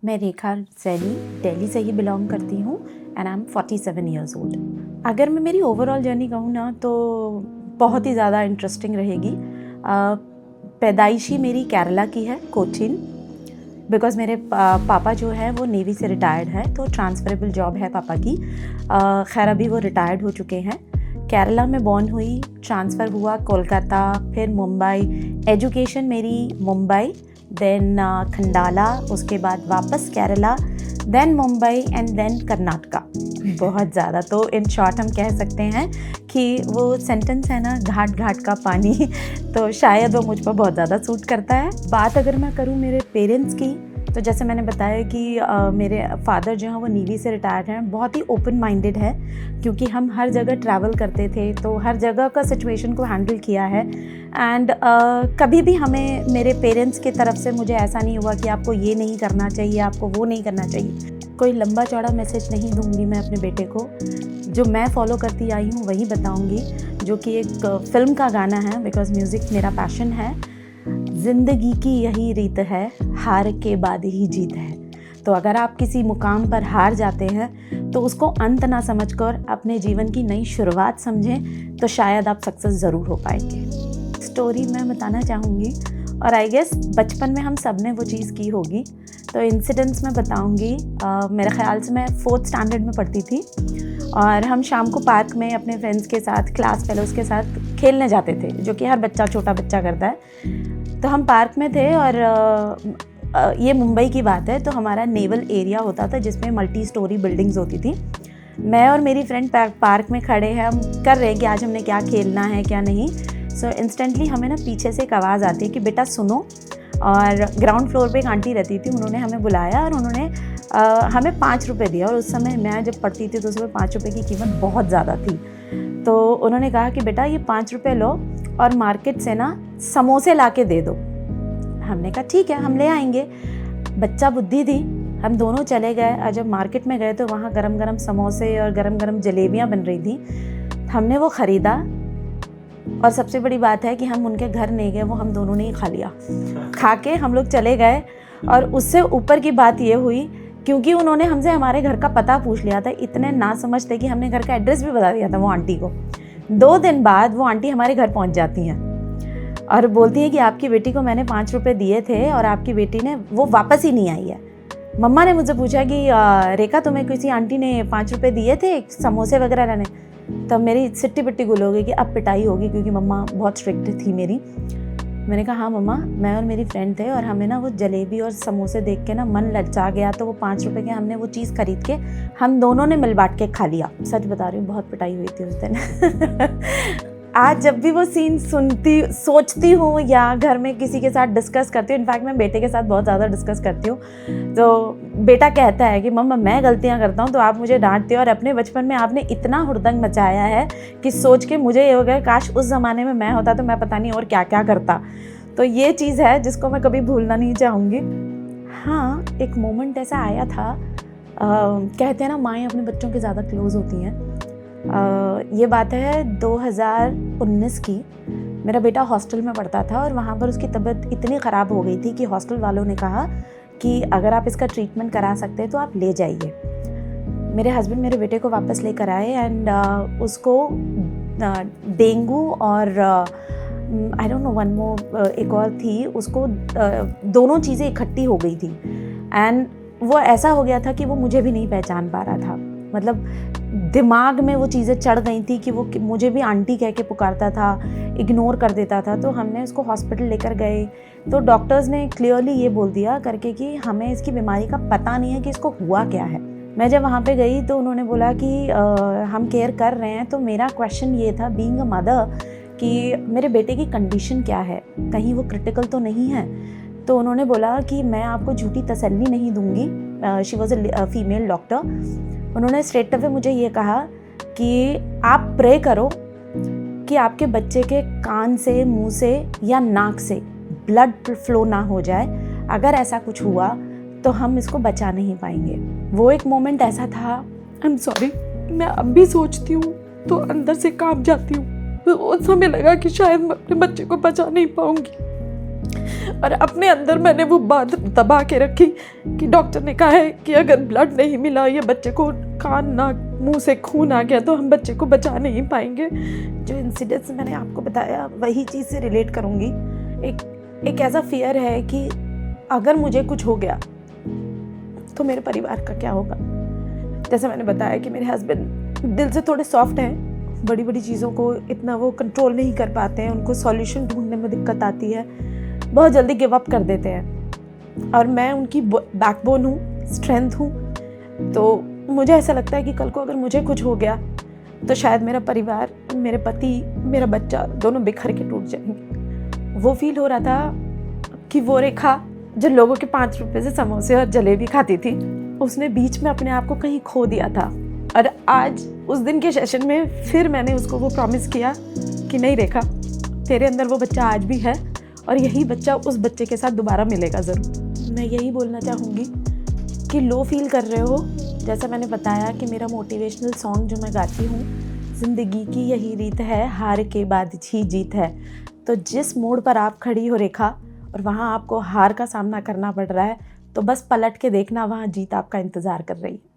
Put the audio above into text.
मैं रेखा सैनी दिल्ली से ही बिलोंग करती हूँ and I am 47 years old. अगर मैं मेरी ओवरऑल जर्नी कहूँ ना तो बहुत ही ज़्यादा इंटरेस्टिंग रहेगी। पैदाइशी मेरी केरला की है, कोचीन, बिकॉज़ मेरे पापा जो है वो नेवी से रिटायर्ड है, तो ट्रांसफरेबल जॉब है पापा की। खैर अभी वो रिटायर्ड हो चुके हैं। केरला में बॉर्न हुई, ट्रांसफ़र हुआ कोलकाता, फिर मुंबई। एजुकेशन मेरी मुंबई, देन खंडाला, उसके बाद वापस Kerala, then Mumbai and then Karnataka. बहुत ज़्यादा, तो इन शॉर्ट हम कह सकते हैं कि वो सेंटेंस है ना, घाट घाट का पानी, तो शायद वो मुझ पर बहुत ज़्यादा सूट करता है। बात अगर मैं करूँ मेरे पेरेंट्स की, तो जैसे मैंने बताया कि मेरे फादर जो हैं वो नेवी से रिटायर्ड हैं, बहुत ही ओपन माइंडेड है, क्योंकि हम हर जगह ट्रैवल करते थे तो हर जगह का सिचुएशन को हैंडल किया है। एंड कभी भी हमें मेरे पेरेंट्स की तरफ से मुझे ऐसा नहीं हुआ कि आपको ये नहीं करना चाहिए, आपको वो नहीं करना चाहिए। कोई लंबा चौड़ा मैसेज नहीं दूंगी मैं अपने बेटे को, जो मैं फॉलो करती आई हूँ वही बताऊंगी, जो कि एक फिल्म का गाना है, बिकॉज़ म्यूज़िक मेरा पैशन है। ज़िंदगी की यही रीत है, हार के बाद ही जीत है। तो अगर आप किसी मुकाम पर हार जाते हैं तो उसको अंत ना समझकर अपने जीवन की नई शुरुआत समझें, तो शायद आप सक्सेस ज़रूर हो पाएंगे। स्टोरी मैं बताना चाहूँगी, और आई गेस बचपन में हम सब ने वो चीज़ की होगी, तो इंसिडेंट्स मैं बताऊँगी। मेरे ख़्याल से मैं 4th स्टैंडर्ड में पढ़ती थी और हम शाम को पार्क में अपने फ्रेंड्स के साथ, क्लास फेलोज़ के साथ खेलने जाते थे, जो कि हर बच्चा, छोटा बच्चा करता है। तो हम पार्क में थे और ये मुंबई की बात है, तो हमारा नेवल एरिया होता था जिसमें मल्टी स्टोरी बिल्डिंग्स होती थी। मैं और मेरी फ्रेंड पार्क में खड़े हैं, हम कर रहे हैं कि आज हमने क्या खेलना है क्या नहीं। सो इंस्टेंटली हमें ना पीछे से एक आवाज़ आती है कि बेटा सुनो। और ग्राउंड फ्लोर पे एक आंटी रहती थी, उन्होंने हमें बुलाया और उन्होंने हमें 5 रुपये दिया। और उस समय मैं जब पढ़ती थी तो उस समय 5 रुपये की कीमत बहुत ज़्यादा थी। तो उन्होंने कहा कि बेटा ये 5 रुपये लो और मार्केट से ना समोसे ला के दे दो। हमने कहा ठीक है, हम ले आएंगे। बच्चा बुद्धि थी, हम दोनों चले गए। और जब मार्केट में गए तो वहाँ गरम गरम समोसे और गरम गरम जलेबियाँ बन रही थी। हमने वो ख़रीदा, और सबसे बड़ी बात है कि हम उनके घर नहीं गए, वो हम दोनों ने ही खा लिया। खा के हम लोग चले गए। और उससे ऊपर की बात ये हुई, क्योंकि उन्होंने हमसे हमारे घर का पता पूछ लिया था, इतने ना समझ थे कि हमने घर का एड्रेस भी बता दिया था वो आंटी को। 2 दिन बाद वो आंटी हमारे घर पहुंच जाती हैं और बोलती है कि आपकी बेटी को मैंने 5 रुपये दिए थे और आपकी बेटी ने वो वापस ही नहीं आई है। मम्मा ने मुझसे पूछा कि रेखा तुम्हें किसी आंटी ने 5 रुपये दिए थे समोसे वगैरह लाने? तब मेरी सिट्टी पिट्टी गुल हो गई कि अब पिटाई होगी, क्योंकि मम्मा बहुत स्ट्रिक्ट थी मेरी। मैंने कहा हाँ मम्मा, मैं और मेरी फ्रेंड थे और हमें ना वो जलेबी और समोसे देख के ना मन ललचा गया, तो वो 5 रुपये के हमने वो चीज़ खरीद के हम दोनों ने मिल बांट के खा लिया। सच बता रही हूँ, बहुत पिटाई हुई थी उस दिन। आज जब भी वो सीन सोचती हूँ या घर में किसी के साथ डिस्कस करती हूँ, इनफैक्ट मैं बेटे के साथ बहुत ज़्यादा डिस्कस करती हूँ, तो बेटा कहता है कि मम्मा मैं गलतियाँ करता हूँ तो आप मुझे डांटते हो, और अपने बचपन में आपने इतना हुड़दंग मचाया है कि सोच के मुझे ये हो गया काश उस ज़माने में मैं होता तो मैं पता नहीं और क्या क्या करता। तो ये चीज़ है जिसको मैं कभी भूलना नहीं चाहूँगी। हाँ, एक मोमेंट ऐसा आया था, कहते हैं ना माएँ अपने बच्चों के ज़्यादा क्लोज़ होती हैं। ये बात है 2019 की। मेरा बेटा हॉस्टल में पढ़ता था और वहाँ पर उसकी तबीयत इतनी ख़राब हो गई थी कि हॉस्टल वालों ने कहा कि अगर आप इसका ट्रीटमेंट करा सकते हैं तो आप ले जाइए। मेरे हस्बैंड मेरे बेटे को वापस लेकर आए एंड उसको डेंगू और I don't know one more एक और थी, उसको दोनों चीज़ें इकट्ठी हो गई थी। एंड वो ऐसा हो गया था कि वो मुझे भी नहीं पहचान पा रहा था। मतलब दिमाग में वो चीज़ें चढ़ गई थी कि वो मुझे भी आंटी कह के पुकारता था, इग्नोर कर देता था। तो हमने उसको हॉस्पिटल लेकर गए, तो डॉक्टर्स ने क्लियरली ये बोल दिया करके कि हमें इसकी बीमारी का पता नहीं है कि इसको हुआ क्या है। मैं जब वहाँ पे गई तो उन्होंने बोला कि हम केयर कर रहे हैं। तो मेरा क्वेश्चन ये था, बीइंग अ मदर, कि मेरे बेटे की कंडीशन क्या है, कहीं वो क्रिटिकल तो नहीं है। तो उन्होंने बोला कि मैं आपको झूठी तसल्ली नहीं दूंगी। She was a female doctor. उन्होंने स्ट्रेट अवे मुझे ये कहा कि आप प्रे करो कि आपके बच्चे के कान से, मुंह से या नाक से ब्लड फ्लो ना हो जाए। अगर ऐसा कुछ हुआ तो हम इसको बचा नहीं पाएंगे। वो एक मोमेंट ऐसा था, आई एम सॉरी, मैं अब भी सोचती हूँ तो अंदर से कांप जाती हूँ। उस समय लगा कि शायद मैं अपने बच्चे को बचा नहीं पाऊंगी। और अपने अंदर मैंने वो बात दबा के रखी कि डॉक्टर ने कहा है कि अगर ब्लड नहीं मिला या बच्चे को कान नाक मुंह से खून आ गया तो हम बच्चे को बचा नहीं पाएंगे। जो इंसिडेंट्स मैंने आपको बताया वही चीज़ से रिलेट करूँगी। एक ऐसा फियर है कि अगर मुझे कुछ हो गया तो मेरे परिवार का क्या होगा। जैसे मैंने बताया कि मेरे हस्बैंड दिल से थोड़े सॉफ्ट हैं, बड़ी बड़ी चीज़ों को इतना वो कंट्रोल नहीं कर पाते हैं, उनको सॉल्यूशन ढूंढने में दिक्कत आती है, बहुत जल्दी गिव अप कर देते हैं। और मैं उनकी बैकबोन हूँ, स्ट्रेंथ हूँ। तो मुझे ऐसा लगता है कि कल को अगर मुझे कुछ हो गया तो शायद मेरा परिवार, मेरे पति, मेरा बच्चा दोनों बिखर के टूट जाएंगे। वो फील हो रहा था कि वो रेखा जो लोगों के 5 रुपए से समोसे और जलेबी खाती थी, उसने बीच में अपने आप को कहीं खो दिया था। और आज उस दिन के सेशन में फिर मैंने उसको वो प्रॉमिस किया कि नहीं रेखा, तेरे अंदर वो बच्चा आज भी है और यही बच्चा उस बच्चे के साथ दोबारा मिलेगा ज़रूर। मैं यही बोलना चाहूँगी कि लो फील कर रहे हो, जैसा मैंने बताया कि मेरा मोटिवेशनल सॉन्ग जो मैं गाती हूँ, ज़िंदगी की यही रीत है, हार के बाद ही जीत है। तो जिस मोड़ पर आप खड़ी हो रेखा और वहाँ आपको हार का सामना करना पड़ रहा है, तो बस पलट के देखना, वहाँ जीत आपका इंतज़ार कर रही है।